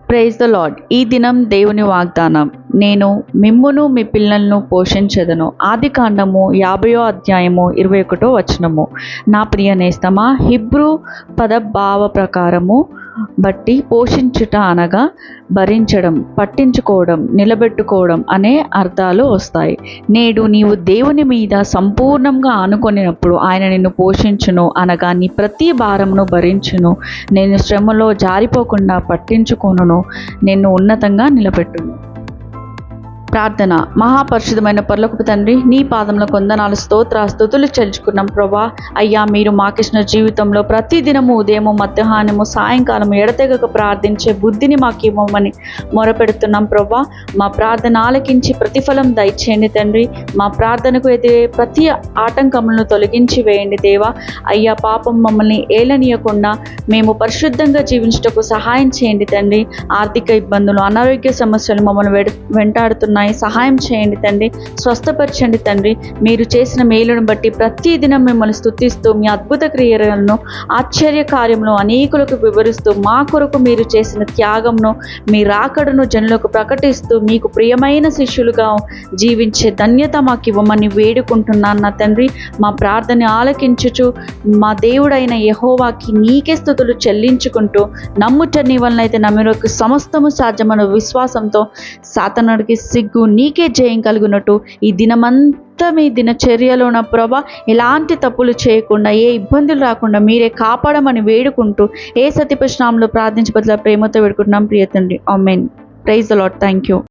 Praise the lord. ఈ దినం దేవుని వాగ్దానం, నేను మిమ్మును మీ పిల్లలను పోషించెదను. ఆదికాండము 50వ అధ్యాయము 21వ వచనము. నా ప్రియ నేస్తమా, హిబ్రూ పదభావ ప్రకారము బట్టి పోషించుట అనగా భరించడం, పట్టించుకోవడం, నిలబెట్టుకోవడం అనే అర్థాలు వస్తాయి. నేడు నీవు దేవుని మీద సంపూర్ణంగా ఆనుకొనినప్పుడు ఆయన నిన్ను పోషించును, అనగా నీ ప్రతి భారమును భరించును, నేను శ్రమలో జారిపోకుండా పట్టించుకొనును, నిన్ను ఉన్నతంగా నిలబెట్టును. ప్రార్థన. మహాపరిశుద్ధమైన పరలోకపు తండ్రి, నీ పాదంలో కొందనాలు స్తుతులు చెల్లించుకున్నాం ప్రభా. అయ్యా, మీరు మాకిచ్చిన జీవితంలో ప్రతి దినము ఉదయము, మధ్యాహ్నము, సాయంకాలము ఎడతెగక ప్రార్థించే బుద్ధిని మాకు ఇవ్వమని మొరపెడుతున్నాం ప్రభా. మా ప్రార్థన ఆలకించి ప్రతిఫలం దయచేయండి తండ్రి. మా ప్రార్థనకు ఎదిరే ప్రతి ఆటంకములను తొలగించి వేయండి దేవా. అయ్యా, పాపం మమ్మల్ని ఏలనీయకుండా మేము పరిశుద్ధంగా జీవించుటకు సహాయం చేయండి తండ్రి. ఆర్థిక ఇబ్బందులు, అనారోగ్య సమస్యలు మమ్మల్ని వెంటాడుతున్నాయి, సహాయం చేయండి తండ్రి. స్వస్థపరచండి తండ్రి. మీరు చేసిన మేలును బట్టి ప్రతి దినం మిమ్మల్ని స్తుతిస్తూ మీ అద్భుత క్రియలను, ఆశ్చర్య కార్యములను అనేకులకు వివరిస్తూ మా కొరకు మీరు చేసిన త్యాగంను, మీ రాకడను జనులకు ప్రకటిస్తూ మీకు ప్రియమైన శిష్యులుగా జీవించే ధన్యత మాకు ఇవ్వమని వేడుకుంటున్నాను నా తండ్రి. మా ప్రార్థన ఆలకించుచు మా దేవుడైన యెహోవాకి నీకే స్తుతులు చెల్లించుకుంటూ, నమ్ముట నీ వలనైతే నమ్మినకు సమస్తము సాధ్యమన్న విశ్వాసంతో సాతానుడికి సిగ్గు, నీకే జయం కలుగునట్టు ఈ దినమంతా మీ దినచర్యలో ఉన్న ప్రభా ఎలాంటి తప్పులు చేయకుండా, ఏ ఇబ్బందులు రాకుండా మీరే కాపాడమని వేడుకుంటూ యేసు అతి పరిశుద్ధ నామములో ప్రార్థించి బదులు ప్రేమతో వేడుకుంటున్నాం ప్రియ తండ్రి. Amen. Praise the lord. Thank you.